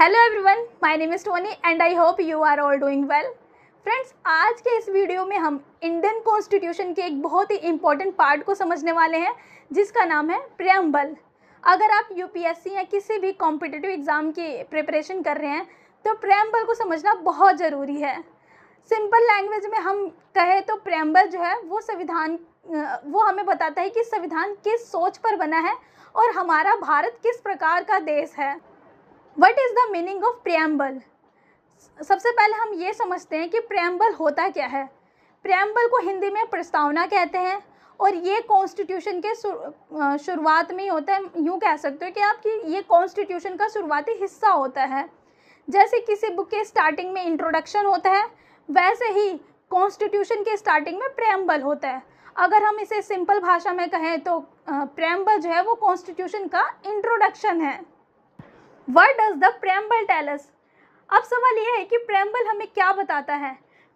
Hello everyone, my name is Tony and I hope you are all doing well. Friends, आज के इस video में हम Indian constitution के एक बहुत ही इम्पॉर्टेंट पार्ट को समझने वाले हैं जिसका नाम है प्रेम्बल। अगर आप यूपीएससी या किसी भी कॉम्पिटिटिव एग्ज़ाम की प्रिपरेशन कर रहे हैं तो प्रेम्बल को समझना बहुत ज़रूरी है। सिंपल लैंग्वेज में हम कहें तो प्रेम्बल जो है वो हमें बताता है कि संविधान किस सोच पर बना है और हमारा भारत किस प्रकार का देश है। What is the meaning of preamble? सबसे पहले हम ये समझते हैं कि प्रेम्बल होता क्या है। प्रेम्बल को हिंदी में प्रस्तावना कहते हैं और ये कॉन्स्टिट्यूशन के शुरुआत में ही होता है। यूँ कह सकते हो कि आपकी ये कॉन्स्टिट्यूशन का शुरुआती हिस्सा होता है। जैसे किसी बुक के स्टार्टिंग में इंट्रोडक्शन होता है, वैसे ही कॉन्स्टिट्यूशन के स्टार्टिंग में प्रेम्बल होता है। अगर हम इसे सिंपल भाषा में कहें तो प्रेम्बल जो है वो कॉन्स्टिट्यूशन का इंट्रोडक्शन है। What does the preamble tell us? अब सवाल यह है कि प्रेम्बल हमें क्या बताता है।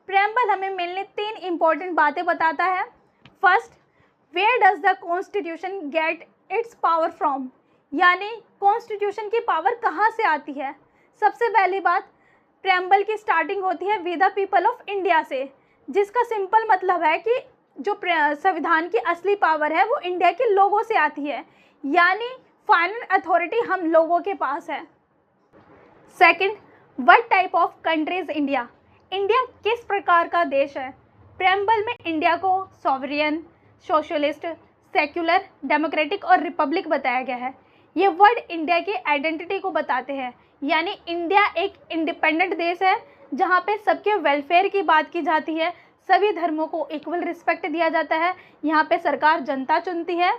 प्रेम्बल हमें मेनली 3 इम्पॉर्टेंट बातें बताता है। First, where does the constitution get its power from, यानी कॉन्स्टिट्यूशन की पावर कहाँ से आती है। सबसे पहली बात, प्रेम्बल की स्टार्टिंग होती है with the people of India से, जिसका सिंपल मतलब है कि जो संविधान की असली पावर है वो इंडिया के लोगों से आती है, यानी फाइनल अथॉरिटी हम लोगों के पास है। Second, what type of country is India, India किस प्रकार का देश है। प्रेम्बल में इंडिया को सॉवरियन, सोशलिस्ट, सेक्युलर, डेमोक्रेटिक और रिपब्लिक बताया गया है। ये वर्ड इंडिया की आइडेंटिटी को बताते हैं, यानी इंडिया एक इंडिपेंडेंट देश है जहाँ पे सबके वेलफेयर की बात की जाती है, सभी धर्मों को इक्वल रिस्पेक्ट दिया जाता है। यहाँ पे सरकार जनता चुनती है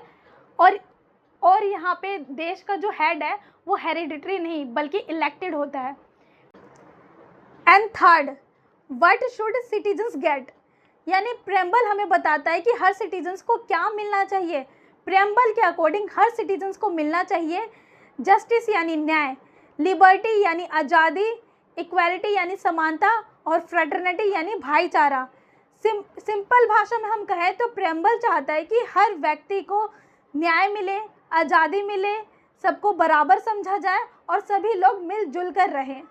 और यहाँ पे देश का जो हेड है वो हेरिडिटरी नहीं बल्कि इलेक्टेड होता है। And third, what should citizens get, यानी प्रेम्बल हमें बताता है कि हर सिटीजन्स को क्या मिलना चाहिए। प्रेम्बल के अकॉर्डिंग हर सिटीजन्स को मिलना चाहिए जस्टिस यानी न्याय, लिबर्टी यानी आज़ादी, इक्वालिटी यानी समानता और फ्रेटर्निटी यानी भाईचारा। सिंपल भाषा में हम कहें तो प्रेम्बल चाहता है कि हर व्यक्ति को न्याय मिले, आज़ादी मिले, सबको बराबर समझा जाए और सभी लोग मिलजुल कर रहें।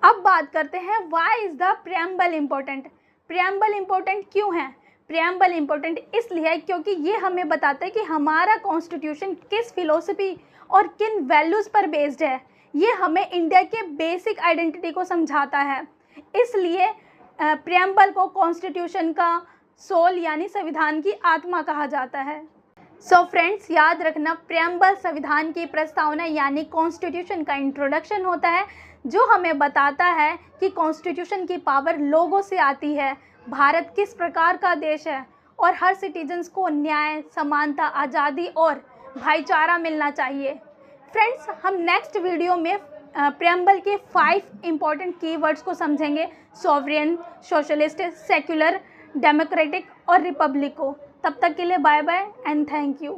अब बात करते हैं why is the preamble important. Preamble important क्यों है। प्रेम्बल इम्पोर्टेंट इसलिए है क्योंकि ये हमें बताता है कि हमारा कॉन्स्टिट्यूशन किस फिलोसफी और किन वैल्यूज़ पर बेस्ड है। ये हमें इंडिया के बेसिक आइडेंटिटी को समझाता है, इसलिए प्रेम्बल को कॉन्स्टिट्यूशन का सोल यानी संविधान की आत्मा कहा जाता है। सो फ्रेंड्स, याद रखना, प्रेम्बल संविधान की प्रस्तावना यानी कॉन्स्टिट्यूशन का इंट्रोडक्शन होता है जो हमें बताता है कि कॉन्स्टिट्यूशन की पावर लोगों से आती है, भारत किस प्रकार का देश है और हर सिटीजन्स को न्याय, समानता, आज़ादी और भाईचारा मिलना चाहिए। फ्रेंड्स, हम नेक्स्ट वीडियो में प्रेम्बल के 5 इम्पॉर्टेंट कीवर्ड्स को समझेंगे, सॉवरियन, सोशलिस्ट, सेक्युलर, डेमोक्रेटिक और रिपब्लिक को। तब तक के लिए bye bye and thank you.